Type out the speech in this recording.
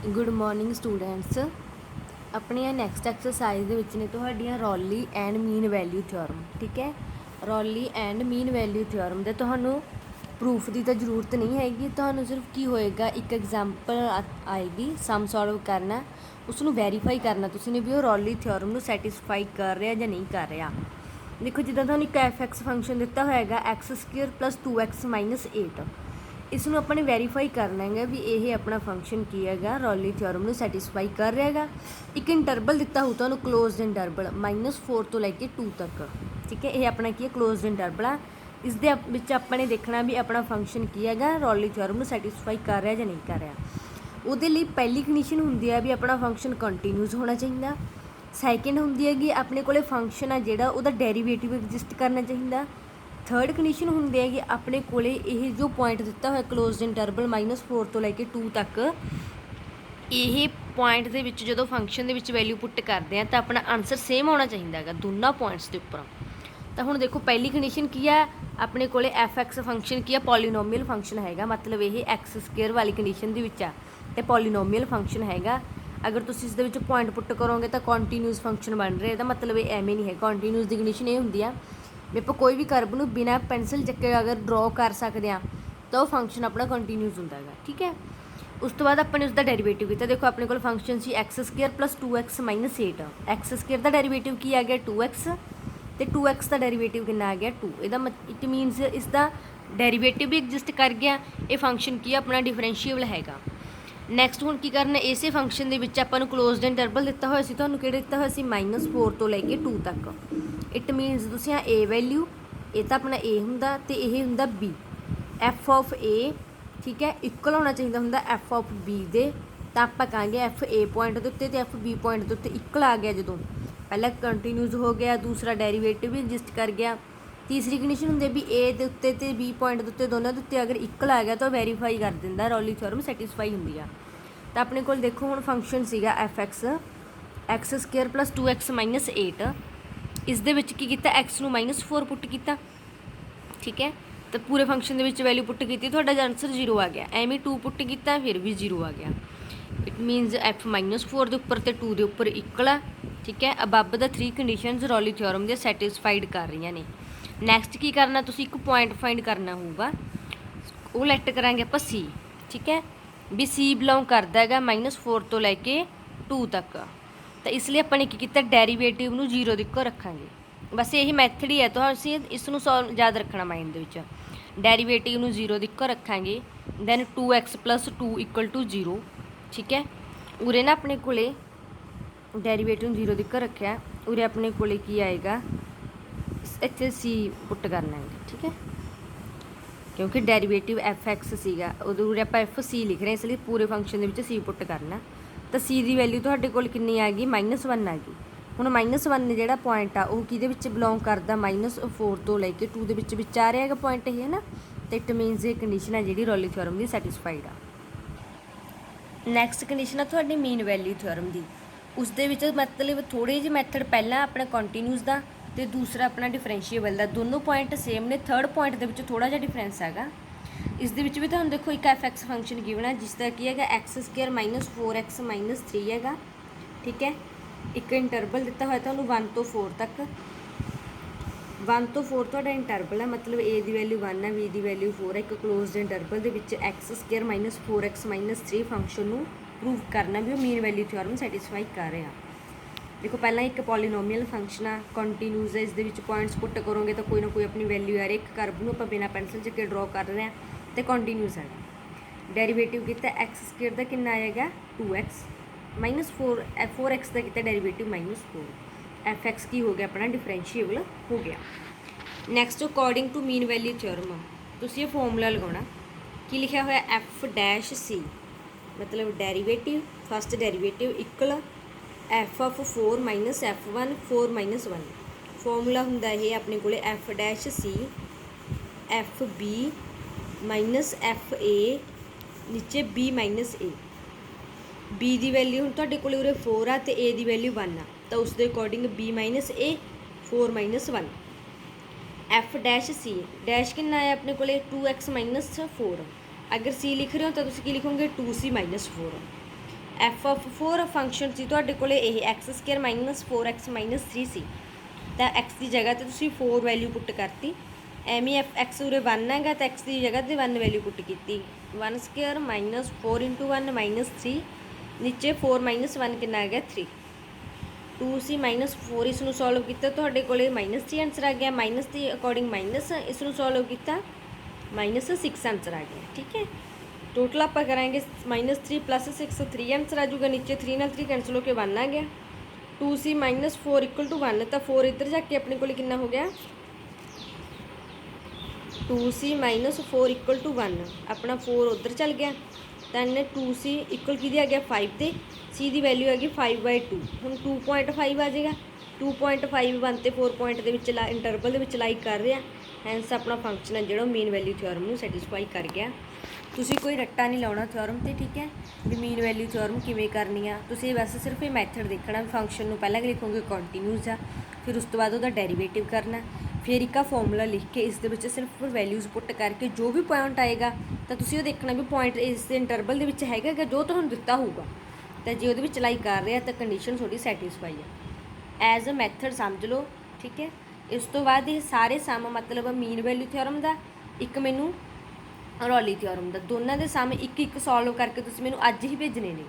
Good morning students. ਆਪਣੀਆਂ next exercise ਦੇ ਵਿੱਚ ਨੇ ਤੁਹਾਡੀਆਂ ਰੌਲੀ ਐਂਡ ਮੀਨ ਵੈਲਿਊ ਥਿਓਰਮ। ਠੀਕ ਹੈ, ਰੌਲੀ ਐਂਡ ਮੀਨ ਵੈਲਿਊ ਥਿਓਰਮ ਦੇ ਤੁਹਾਨੂੰ ਪ੍ਰੂਫ ਦੀ ਤਾਂ ਜ਼ਰੂਰਤ ਨਹੀਂ ਹੈਗੀ। ਤੁਹਾਨੂੰ ਸਿਰਫ ਕੀ ਹੋਏਗਾ, ਇੱਕ ਐਗਜ਼ਾਮਪਲ ਆਏਗੀ, ਸਮ ਸੋਲਵ ਕਰਨਾ, ਉਸ ਨੂੰ ਵੈਰੀਫਾਈ ਕਰਨਾ ਤੁਸੀਂ ਨੇ ਵੀ ਉਹ ਰੌਲੀ ਥਿਓਰਮ ਨੂੰ ਸੈਟਿਸਫਾਈ ਕਰ ਰਿਹਾ ਜਾਂ ਨਹੀਂ ਕਰ ਰਿਹਾ। ਦੇਖੋ, ਜਿੱਦਾਂ ਤੁਹਾਨੂੰ ਇੱਕ f(x) ਫੰਕਸ਼ਨ ਦਿੱਤਾ ਹੋਏਗਾ x² + 2x - 8, ਇਸ ਨੂੰ ਆਪਾਂ ਨੇ ਵੈਰੀਫਾਈ ਕਰਨਾ ਹੈਗਾ ਵੀ ਇਹ ਆਪਣਾ ਫੰਕਸ਼ਨ ਕੀ ਹੈਗਾ, ਰੌਲੀ ਥਿਓਰਮ ਨੂੰ ਸੈਟਿਸਫਾਈ ਕਰ ਰਿਹਾ ਹੈਗਾ। ਇੱਕ ਇੰਟਰਵਲ ਦਿੱਤਾ ਹੋਊ ਤੁਹਾਨੂੰ, ਕਲੋਜ਼ਡ ਇੰਟਰਵਲ -4 ਤੋਂ ਲੈ ਕੇ 2 ਤੱਕ। ਠੀਕ ਹੈ, ਇਹ ਆਪਣਾ ਕੀ ਹੈ, ਕਲੋਜ਼ਡ ਇੰਟਰਵਲ ਆ। ਇਸ ਦੇ ਵਿੱਚ ਆਪਾਂ ਨੇ ਦੇਖਣਾ ਵੀ ਆਪਣਾ ਫੰਕਸ਼ਨ ਕੀ ਹੈਗਾ, ਰੌਲੀ ਥਿਓਰਮ ਨੂੰ ਸੈਟਿਸਫਾਈ ਕਰ ਰਿਹਾ ਜਾਂ ਨਹੀਂ ਕਰ ਰਿਹਾ। ਉਹਦੇ ਲਈ ਪਹਿਲੀ ਕੰਡੀਸ਼ਨ ਹੁੰਦੀ ਹੈ ਵੀ ਆਪਣਾ ਫੰਕਸ਼ਨ ਕੰਟੀਨਿਊਸ ਹੋਣਾ ਚਾਹੀਦਾ। ਸੈਕਿੰਡ ਹੁੰਦੀ ਹੈਗੀ ਆਪਣੇ ਕੋਲੇ ਫੰਕਸ਼ਨ ਆ ਜਿਹੜਾ ਉਹਦਾ ਡੈਰੀਵੇਟਿਵ ਐਗਜ਼ਿਸਟ ਕਰਨਾ ਚਾਹੀਦਾ। ਥਰਡ ਕੰਡੀਸ਼ਨ ਹੁੰਦੀ ਹੈ ਕਿ ਆਪਣੇ ਕੋਲੇ ਇਹ ਜੋ ਪੁਆਇੰਟ ਦਿੱਤਾ ਹੋਇਆ ਕਲੋਜ਼ਡ ਇੰਟਰਵਲ -4 ਤੋਂ ਲੈ ਕੇ 2 ਤੱਕ, ਇਹ ਪੁਆਇੰਟ ਦੇ ਵਿੱਚ ਜਦੋਂ ਫੰਕਸ਼ਨ ਦੇ ਵਿੱਚ ਵੈਲਿਊ ਪੁੱਟ ਕਰਦੇ ਆ ਤਾਂ ਆਪਣਾ ਆਨਸਰ ਸੇਮ ਆਉਣਾ ਚਾਹੀਦਾ ਹੈਗਾ ਦੋਨਾਂ ਪੁਆਇੰਟਸ ਦੇ ਉੱਪਰ। ਤਾਂ ਹੁਣ ਦੇਖੋ, ਪਹਿਲੀ ਕੰਡੀਸ਼ਨ ਕੀ ਹੈ, ਆਪਣੇ ਕੋਲੇ f(x) ਫੰਕਸ਼ਨ ਕੀ ਆ, ਪੋਲੀਨੋਮੀਅਲ ਫੰਕਸ਼ਨ ਹੈਗਾ, ਮਤਲਬ ਇਹ x² ਵਾਲੀ ਕੰਡੀਸ਼ਨ ਦੇ ਵਿੱਚ ਆ ਅਤੇ ਪੋਲੀਨੋਮੀਅਲ ਫੰਕਸ਼ਨ ਹੈਗਾ। ਅਗਰ ਤੁਸੀਂ ਇਸ ਦੇ ਵਿੱਚ ਪੁਆਇੰਟ ਪੁੱਟ ਕਰੋਗੇ ਤਾਂ ਕੰਟੀਨਿਊਸ ਫੰਕਸ਼ਨ ਬਣ ਰਿਹਾ। ਇਹਦਾ ਮਤਲਬ ਇਹ ਐਵੇਂ ਨਹੀਂ ਹੈ। ਕੰਟੀਨਿਊਸ ਦੀ ਕੰਡੀਸ਼ਨ ਇਹ ਹੁੰਦੀ ਆ ਵੀ ਆਪਾਂ ਕੋਈ ਵੀ ਕਰਵ ਨੂੰ ਬਿਨਾਂ ਪੈਨਸਿਲ ਚੱਕੇ ਅਗਰ ਡਰੋ ਕਰ ਸਕਦੇ ਹਾਂ ਤਾਂ ਉਹ ਫੰਕਸ਼ਨ ਆਪਣਾ ਕੰਟੀਨਿਊਸ ਹੁੰਦਾ ਹੈਗਾ। ਠੀਕ ਹੈ, ਉਸ ਤੋਂ ਬਾਅਦ ਆਪਾਂ ਨੇ ਉਸਦਾ ਡੈਰੀਵੇਟਿਵ ਕੀਤਾ। ਦੇਖੋ, ਆਪਣੇ ਕੋਲ ਫੰਕਸ਼ਨ ਸੀ x² + 2x - 8। x² ਦਾ ਡੈਰੀਵੇਟਿਵ ਕੀ ਆ ਗਿਆ, 2x, ਅਤੇ 2x ਦਾ ਡੈਰੀਵੇਟਿਵ ਕਿੰਨਾ ਆ ਗਿਆ, 2। ਇਹਦਾ ਇਟ ਮੀਨਸ ਇਸ ਦਾ ਡੈਰੀਵੇਟਿਵ ਵੀ ਐਗਜ਼ਿਸਟ ਕਰ ਗਿਆ। ਇਹ ਫੰਕਸ਼ਨ ਕੀ ਆ, ਆਪਣਾ ਡਿਫਰੈਂਸ਼ੀਏਬਲ ਹੈਗਾ। ਨੈਕਸਟ ਹੁਣ ਕੀ ਕਰਨਾ, ਇਸੇ ਫੰਕਸ਼ਨ ਦੇ ਵਿੱਚ ਆਪਾਂ ਨੂੰ ਕਲੋਜ਼ਡ ਇੰਟਰਵਲ ਦਿੱਤਾ ਹੋਇਆ ਸੀ, ਤੁਹਾਨੂੰ ਕਿਹੜਾ ਦਿੱਤਾ ਹੋਇਆ ਸੀ, -4 ਤੋਂ ਲੈ ਕੇ 2 ਤੱਕ। ਇਟ ਮੀਨਸ ਤੁਸੀਂ ਆ a ਵੈਲਿਊ, ਇਹ ਤਾਂ ਆਪਣਾ a ਹੁੰਦਾ ਅਤੇ ਇਹ ਹੁੰਦਾ b, f(a), ਠੀਕ ਹੈ, ਇਕੁਅਲ ਹੋਣਾ ਚਾਹੀਦਾ ਹੁੰਦਾ f(b) ਦੇ। ਤਾਂ ਆਪਾਂ ਕਹਾਂਗੇ f(a) ਪੁਆਇੰਟ ਦੇ ਉੱਤੇ ਅਤੇ f(b) ਪੁਆਇੰਟ ਦੇ ਉੱਤੇ ਇਕੁਅਲ ਆ ਗਿਆ ਜਦੋਂ ਪਹਿਲਾ ਕੰਟੀਨਿਊਸ ਹੋ ਗਿਆ, ਦੂਸਰਾ ਡੈਰੀਵੇਟਿਵ ਵੀ ਐਗਜ਼ਿਸਟ ਕਰ ਗਿਆ। ਤੀਸਰੀ ਕੰਡੀਸ਼ਨ ਹੁੰਦੀ ਹੈ ਵੀ a ਦੇ ਉੱਤੇ ਅਤੇ b ਪੁਆਇੰਟ ਦੇ ਉੱਤੇ, ਦੋਨਾਂ ਦੇ ਉੱਤੇ ਅਗਰ ਇਕੁਅਲ ਆ ਗਿਆ ਤਾਂ ਉਹ ਵੈਰੀਫਾਈ ਕਰ ਦਿੰਦਾ, ਰੌਲੀ ਥਿਓਰਮ ਸੈਟਿਸਫਾਈ ਹੁੰਦੀ ਆ। ਤਾਂ ਆਪਣੇ ਕੋਲ ਦੇਖੋ ਹੁਣ ਫੰਕਸ਼ਨ ਸੀਗਾ f(x), x² + 2x - 8। ਇਸ ਦੇ ਵਿੱਚ ਕੀ ਕੀਤਾ, x ਨੂੰ -4 ਪੁੱਟ ਕੀਤਾ। ਠੀਕ ਹੈ, ਤਾਂ ਪੂਰੇ ਫੰਕਸ਼ਨ ਦੇ ਵਿੱਚ ਵੈਲਿਊ ਪੁੱਟ ਕੀਤੀ, ਤੁਹਾਡਾ ਆਨਸਰ 0 ਆ ਗਿਆ। ਐਵੇਂ 2 ਪੁੱਟ ਕੀਤਾ, ਫਿਰ ਵੀ 0 ਆ ਗਿਆ। ਇਟ ਮੀਨਸ f -4 ਦੇ ਉੱਪਰ ਅਤੇ 2 ਦੇ ਉੱਪਰ ਇਕੁਅਲ ਆ। ਠੀਕ ਹੈ, ਅਬਵ ਦਾ 3 ਕੰਡੀਸ਼ਨਸ ਰੌਲੀ ਥਿਓਰਮ ਦੀਆਂ ਸੈਟਿਸਫਾਈਡ ਕਰ ਰਹੀਆਂ ਨੇ। ਨੈਕਸਟ ਕੀ ਕਰਨਾ, ਤੁਸੀਂ ਇੱਕ ਪੁਆਇੰਟ ਫਾਈਂਡ ਕਰਨਾ ਹੋਊਗਾ, ਉਹ ਲੈਟ ਕਰਾਂਗੇ ਆਪਾਂ c। ਠੀਕ ਹੈ, ਵੀ c ਬਿਲੋਂਗ ਕਰਦਾ ਹੈਗਾ -4 ਤੋਂ ਲੈ ਕੇ 2 ਤੱਕ। ਤਾਂ ਇਸ ਲਈ ਆਪਾਂ ਨੇ ਕੀ ਕੀਤਾ, ਡੈਰੀਵੇਟਿਵ ਨੂੰ 0 ਦੇ ਉੱਪਰ ਰੱਖਾਂਗੇ। ਬਸ ਇਹੀ ਮੈਥਡ ਹੀ ਹੈ, ਤੁਸੀਂ ਇਸ ਨੂੰ ਯਾਦ ਰੱਖਣਾ ਮਾਈਂਡ ਦੇ ਵਿੱਚ। ਡੈਰੀਵੇਟਿਵ ਨੂੰ 0 ਦੇ ਉੱਪਰ ਰੱਖਾਂਗੇ, ਦੈਨ 2x + 2 = 0। ਠੀਕ ਹੈ, ਉਰੇ ਨਾ ਆਪਣੇ ਕੋਲੇ ਡੈਰੀਵੇਟਿਵ ਨੂੰ 0 ਦੇ ਉੱਪਰ ਰੱਖਿਆ, ਉਰੇ ਆਪਣੇ ਕੋਲੇ ਕੀ ਆਏਗਾ, ਇੱਥੇ c ਪੁੱਟ ਕਰਨਾ ਹੈ। ਠੀਕ ਹੈ, ਕਿਉਂਕਿ ਡੈਰੀਵੇਟਿਵ f(x) ਸੀਗਾ, ਉਦੋਂ ਉਰੇ ਆਪਾਂ f(c) ਲਿਖ ਰਹੇ, ਇਸ ਲਈ ਪੂਰੇ ਫੰਕਸ਼ਨ ਦੇ ਵਿੱਚ c ਪੁੱਟ ਕਰਨਾ। ਤਾਂ c ਦੀ ਵੈਲਿਊ ਤੁਹਾਡੇ ਕੋਲ ਕਿੰਨੀ ਆ ਗਈ, -1 ਆ ਗਈ। ਹੁਣ -1 ਜਿਹੜਾ ਪੁਆਇੰਟ ਆ ਉਹ ਕਿਹਦੇ ਵਿੱਚ ਬਿਲੋਂਗ ਕਰਦਾ, -4 ਤੋਂ ਲੈ ਕੇ 2 ਦੇ ਵਿੱਚ ਆ ਰਿਹਾ ਹੈਗਾ ਪੁਆਇੰਟ ਇਹ, ਹੈ ਨਾ। ਅਤੇ ਇਟ ਮੀਨਸ ਇਹ ਕੰਡੀਸ਼ਨ ਹੈ ਜਿਹੜੀ ਰੌਲੀ ਥਿਓਰਮ ਦੀ ਸੈਟਿਸਫਾਈਡ ਆ। ਨੈਕਸਟ ਕੰਡੀਸ਼ਨ ਆ ਤੁਹਾਡੀ ਮੀਨ ਵੈਲਿਊ ਥਿਓਰਮ ਦੀ। ਉਸ ਦੇ ਵਿੱਚ ਮਤਲਬ ਥੋੜ੍ਹੇ ਜਿਹੇ ਮੈਥਡ, ਪਹਿਲਾਂ ਆਪਣਾ ਕੰਟੀਨਿਊਸ ਦਾ ਅਤੇ ਦੂਸਰਾ ਆਪਣਾ ਡਿਫਰੈਂਸ਼ੀਏਬਲ ਦਾ। ਦੋਨੋਂ ਪੁਆਇੰਟ ਸੇਮ ਨੇ, ਥਰਡ ਪੁਆਇੰਟ ਦੇ ਵਿੱਚ ਥੋੜ੍ਹਾ ਜਿਹਾ ਡਿਫਰੈਂਸ ਹੈਗਾ। ਇਸ ਦੇ ਵਿੱਚ ਵੀ ਤੁਹਾਨੂੰ ਦੇਖੋ ਇੱਕ f(x) ਫੰਕਸ਼ਨ ਗਿਵਨ ਹੈ, ਜਿਸ ਦਾ ਕੀ ਹੈਗਾ, x² - 4x - 3 ਹੈਗਾ। ਠੀਕ ਹੈ, ਇੱਕ ਇੰਟਰਵਲ ਦਿੱਤਾ ਹੋਇਆ ਤੁਹਾਨੂੰ 1 ਤੋਂ 4 ਤੱਕ। 1 ਤੋਂ 4 ਤੁਹਾਡਾ ਇੰਟਰਵਲ ਹੈ, ਮਤਲਬ a ਦੀ ਵੈਲਿਊ 1 ਹੈ, b ਦੀ ਵੈਲਿਊ 4 ਹੈ। ਇੱਕ ਕਲੋਜ਼ਡ ਇੰਟਰਵਲ ਦੇ ਵਿੱਚ x² - 4x - 3 ਫੰਕਸ਼ਨ ਨੂੰ ਪ੍ਰੂਵ ਕਰਨਾ ਵੀ ਉਹ ਮੀਨ ਵੈਲਿਊ ਥਿਓਰਮ ਸੈਟਿਸਫਾਈ ਕਰ ਰਿਹਾ। ਦੇਖੋ, ਪਹਿਲਾਂ ਇੱਕ ਪੋਲੀਨੋਮੀਅਲ ਫੰਕਸ਼ਨ ਆ, ਕੰਟੀਨਿਊਸ ਹੈ, ਇਸ ਦੇ ਵਿੱਚ ਪੁਆਇੰਟਸ ਪੁੱਟ ਕਰੋਗੇ ਤਾਂ ਕੋਈ ਨਾ ਕੋਈ ਆਪਣੀ ਵੈਲਿਊ ਆ ਰਹੀ। ਇੱਕ ਕਰਵ ਨੂੰ ਆਪਾਂ ਬਿਨਾਂ ਪੈਨਸਿਲ ਚੱਕੇ ਡਰੋ ਕਰ ਰਹੇ ਹਾਂ ਅਤੇ ਕੰਟੀਨਿਊਸ ਹੈਗਾ। ਡੈਰੀਵੇਟਿਵ ਕੀਤਾ x² ਦਾ ਕਿੰਨਾ ਆਏਗਾ, 2x -4, 4x ਦਾ ਕੀਤਾ ਡੈਰੀਵੇਟਿਵ -4। f(x) ਕੀ ਹੋ ਗਿਆ, ਆਪਣਾ ਡਿਫਰੈਂਸ਼ੀਏਬਲ ਹੋ ਗਿਆ। Next, according to mean value theorem ਤੁਸੀਂ ਇਹ ਫੋਰਮੂਲਾ ਲਗਾਉਣਾ। ਕੀ ਲਿਖਿਆ ਹੋਇਆ, f'(c) ਮਤਲਬ derivative, first derivative equal f(4 - f1) 4 - 1। Formula ਹੁੰਦਾ ਇਹ ਆਪਣੇ ਕੋਲ f'(c) fb -fa ਨੀਚੇ b - a। b the value ਹੁਣ ਤੁਹਾਡੇ ਕੋਲ ਉਰੇ 4 ਆ ਅਤੇ a ਦੀ ਵੈਲਿਊ 1 ਆ, ਤਾਂ ਉਸ ਦੇ according b - a 4 - 1। f'(c) dash ਕਿੰਨਾ ਆਇਆ ਆਪਣੇ ਕੋਲ, 2x - 4। ਅਗਰ c ਲਿਖ ਰਹੇ ਹੋ ਤਾਂ ਤੁਸੀਂ ਕੀ ਲਿਖੋਗੇ, 2c - 4। ਐਫ ਆਫ 4 ਫੰਕਸ਼ਨ ਸੀ ਤੁਹਾਡੇ ਕੋਲੇ ਇਹ x² ਮਾਈਨਸ 4x ਮਾਈਨਸ 3 ਸੀ, ਤਾਂ x ਦੀ ਜਗ੍ਹਾ ਤੇ ਤੁਸੀਂ 4 ਵੈਲਿਊ ਪੁੱਟ ਕਰਤੀ। ਐਵੇਂ ਐਫ x ਉਰੇ 1 ਹੈਗਾ ਤਾਂ x ਦੀ ਜਗ੍ਹਾ ਤੇ 1 ਵੈਲਿਊ ਪੁੱਟ ਕੀਤੀ। 1² ਮਾਈਨਸ 4 ਇੰਟੂ 1 ਮਾਈਨਸ 3, ਨੀਚੇ 4 ਮਾਈਨਸ 1 ਕਿੰਨਾ ਆ ਗਿਆ 3। 2c ਮਾਈਨਸ 4 ਇਸ ਨੂੰ ਸੋਲਵ ਕੀਤਾ ਤੁਹਾਡੇ ਕੋਲੇ ਮਾਈਨਸ 3 ਆਂਸਰ ਆ ਗਿਆ। ਮਾਈਨਸ ਦੇ ਅਕੋਰਡਿੰਗ ਮਾਈਨਸ, ਇਸ ਨੂੰ ਸੋਲਵ ਕੀਤਾ ਮਾਈਨਸ 6 ਆਂਸਰ ਆ ਗਿਆ। ਠੀਕ ਹੈ, ਟੋਟਲ ਆਪਾਂ ਕਰਾਂਗੇ ਮਾਈਨਸ 3 ਪਲੱਸ 6 3 ਆਂਸਰ ਆ ਜਾਊਗਾ। ਨੀਚੇ 3 ਨਾਲ 3 ਕੈਂਸਲ ਹੋ ਕੇ 1 ਆ ਗਿਆ। 2c ਮਾਈਨਸ 4 ਇਕੁਅਲ ਟੂ 1, ਤਾਂ 4 ਇੱਧਰ ਜਾ ਕੇ ਆਪਣੇ ਕੋਲ ਕਿੰਨਾ ਹੋ ਗਿਆ 2c ਮਾਈਨਸ 4 ਇਕੁਅਲ ਟੂ 1, ਆਪਣਾ 4 ਉੱਧਰ ਚੱਲ ਗਿਆ। ਤਾਂ ਇਹਨੇ 2c ਇਕੁਅਲ ਕਿਹਦੀ ਆ ਗਿਆ 5 ਤੇ c ਦੀ ਵੈਲਿਊ ਹੈਗੀ 5/2। ਹੁਣ 2.5 ਆ ਜਾਏਗਾ। 2.5 1 ਤੇ 4 ਪੁਆਇੰਟ ਦੇ ਵਿੱਚ ਇੰਟਰਵਲ ਦੇ ਵਿੱਚ ਲਾਈਕ ਕਰ ਰਿਹਾ, ਹੈਂਸ ਆਪਣਾ ਫੰਕਸ਼ਨ ਹੈ ਜਿਹੜਾ ਮੀਨ ਵੈਲਿਊ ਥਿਓਰਮ ਨੂੰ ਸੈਟੀਸਫਾਈ ਕਰ ਗਿਆ। ਤੁਸੀਂ ਕੋਈ ਰੱਟਾ ਨਹੀਂ ਲਾਉਣਾ ਥਿਓਰਮ ਤੇ, ਠੀਕ ਹੈ, ਵੀ ਮੀਨ ਵੈਲਿਊ ਥਿਓਰਮ ਕਿਵੇਂ ਕਰਨੀ ਆ। ਤੁਸੀਂ ਵੈਸੇ ਸਿਰਫ ਇਹ ਮੈਥਡ ਦੇਖਣਾ, ਫੰਕਸ਼ਨ ਨੂੰ ਪਹਿਲਾਂ ਲਿਖੋਗੇ ਕੰਟੀਨਿਊਸ ਆ, ਫਿਰ ਉਸ ਤੋਂ ਬਾਅਦ ਉਹਦਾ ਡੈਰੀਵੇਟਿਵ ਕਰਨਾ, ਫਿਰ ਇੱਕ ਆ ਫਾਰਮੂਲਾ ਲਿਖ ਕੇ ਇਸ ਦੇ ਵਿੱਚ ਸਿਰਫ ਵੈਲਿਊਜ਼ ਪੁੱਟ ਕਰਕੇ ਜੋ ਵੀ ਪੁਆਇੰਟ ਆਏਗਾ ਤਾਂ ਤੁਸੀਂ ਉਹ ਦੇਖਣਾ ਵੀ ਪੁਆਇੰਟ ਇਸ ਦੇ ਇੰਟਰਵਲ ਦੇ ਵਿੱਚ ਹੈਗਾ ਗਾ ਜੋ ਤੁਹਾਨੂੰ ਦਿੱਤਾ ਹੋਊਗਾ, ਤਾਂ ਜੇ ਉਹਦੇ ਵਿੱਚ ਲਾਈਕ ਕਰ ਰਿਹਾ ਤਾਂ ਕੰਡੀਸ਼ਨ ਤੁਹਾਡੀ ਸੈਟੀਸਫਾਈ ਆ। ਐਜ਼ ਅ ਮੈਥਡ ਸਮਝ ਲਓ, ਠੀਕ ਹੈ। ਇਸ ਤੋਂ ਬਾਅਦ ਇਹ ਸਾਰੇ ਸਮ ਮਤਲਬ ਮੀਨ ਵੈਲਿਊ ਥਿਓਰਮ ਦਾ, ਇੱਕ ਮੈਨੂੰ ਰੌਲੀ ਥਿਓਰਮ ਦਾ, ਦੋਨਾਂ ਦੇ ਸਮ ਇੱਕ ਇੱਕ ਸੋਲਵ ਕਰਕੇ ਤੁਸੀਂ ਮੈਨੂੰ ਅੱਜ ਹੀ ਭੇਜਣੇ ਨੇ।